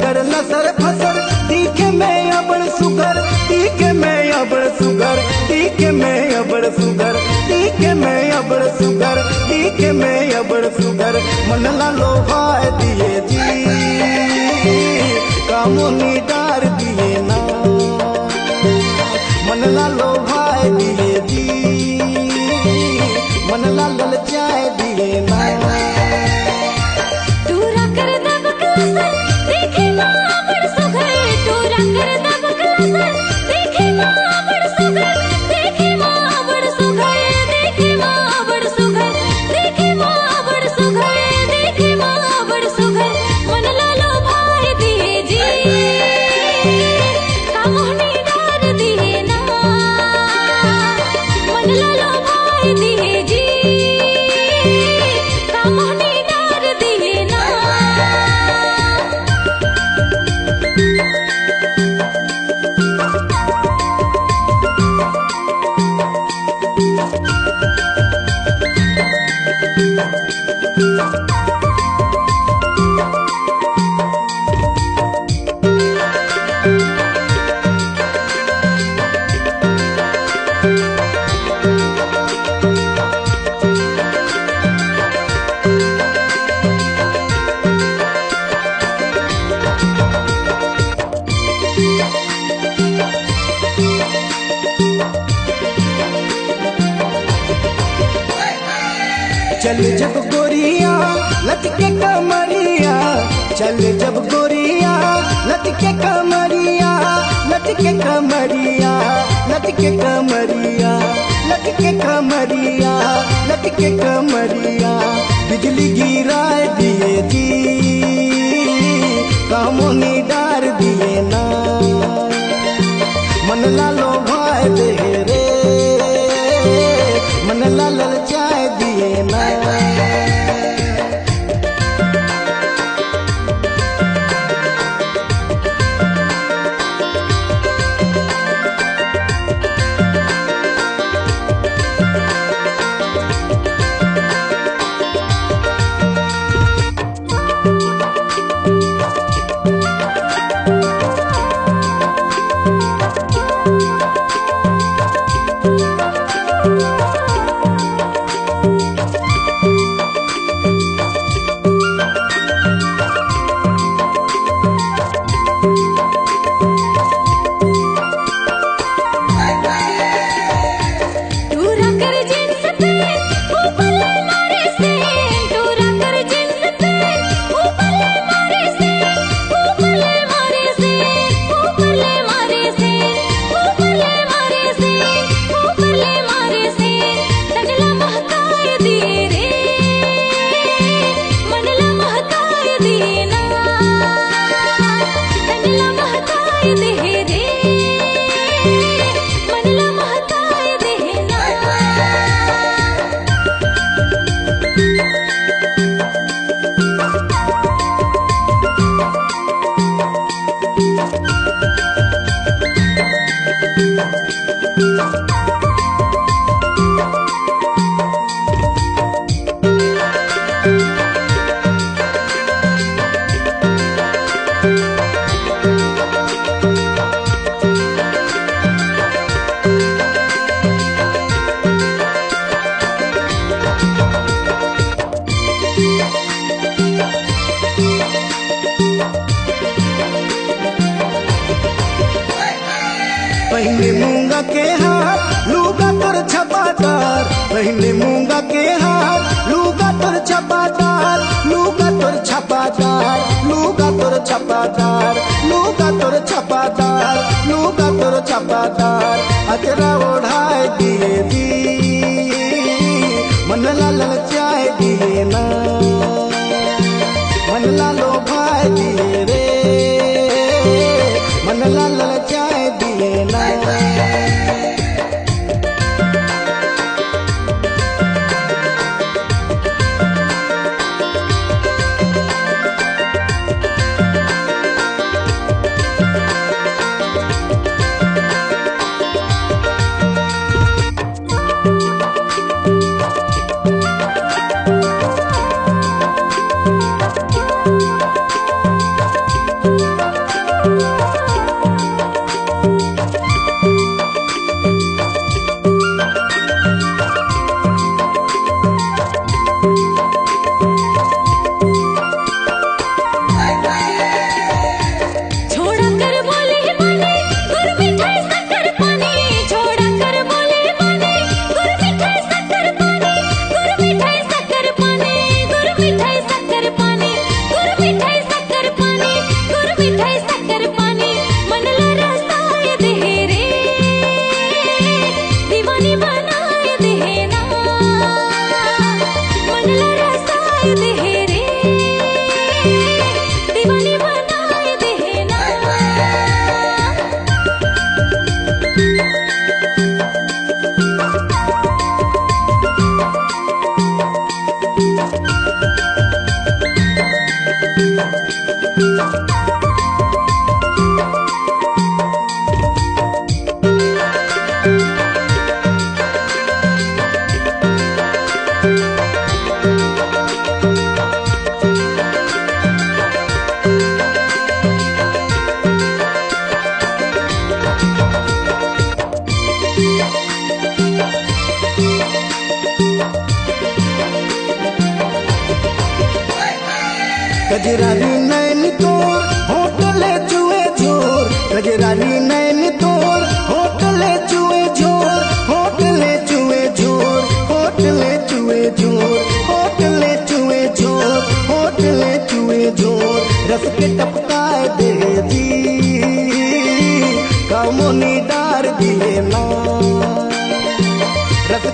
कर लसर फसर तीखे में अबड़ सुगर तीखे में अबड़ सुगर तीखे में अबड़ सुगर तीखे में अबड़ सुगर तीखे में अबड़ सुगर मन ला लोभाए दिए जी कामोनी डार दिए ना मन ला लोभाए दिए जी मन ला ललचाए दिए ना टूरा कर दबक लसन देखे माँ बड़ सुघर टूरा कर दबक लसन देखे माँ बड़ सुघर देखे माँ बड़ सुघर देखे माँ बड़ सुघर देखे माँ बड़ सुघर देखे माँ बड़ सुघर मन ला लोभाए दिए जी कामोनी डार दिए ना मन ला लोभाए दिए जी कामोनी डार दिए ना चल जब गोरिया लटके कमरिया चल जब गोरिया लटके कमरिया लटके कमरिया लटके कमरिया लटके कमरिया लटके कमरिया बिजली गिराए दिए जी कामोनी डार दिए ना मन ला लोभाए दे रे मन ला ललचाए दिए ना टूरा कर जींस पैंट ऊपर ले मारे से टूरा कर जींस पैंट ऊपर ले मारे से ऊपर ले मारे से ऊपर ले मारे से ऊपर ले मारे से ऊपर ले मारे से तगला महकाए दिए रे मन ला महकाए दिए ना तगला महकाए दिए रे मन ला महकाए दिए ना पहले मूंगा के हाथ लूगा तोर छपादार पहले मूंगा के हाथ लूगा तोर छपादार लूगा तोर छपादार लूगा तोर छपादार लूगा तोर छपादार लूगा तोर छपादार अजरा ओढ़ाए दिए दी मन ला ललचाए दिए ना मन ला लोभाए दिए रे मन ला ललचाए दिए ना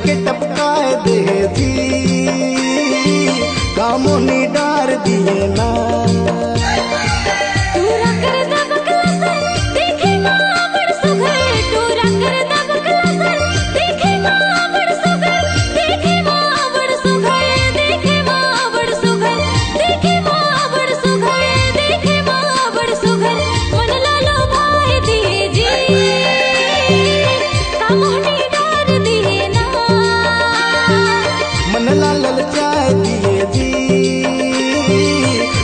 के टपकाए दे जी कामोनी डार दिए ना टूरा कर दबकला सर देखे माँ बड़ सुघर टूरा कर दबकला सर देखे माँ बड़ सुघर देखे माँ बड़ सुघर देखे माँ बड़ सुघर देखे माँ बड़ सुघर देखे माँ बड़ सुघर मन लालो भाई दिए जी कामोनी डार दिए ना मन लाल चाय दिए जी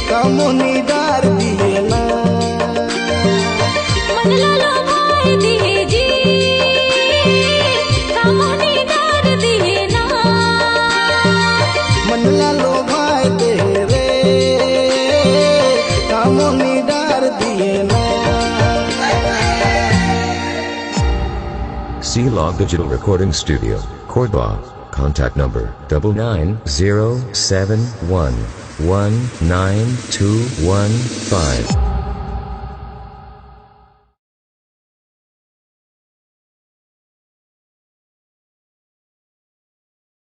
कामोनी डार दिए ना मन लालो भाई दिए जी कामोनी डार दिए ना मन लालो भाई दे रे कामोनी डार दिए ना C-Log Digital Recording Studio, Cordoba. Contact number 99071192115.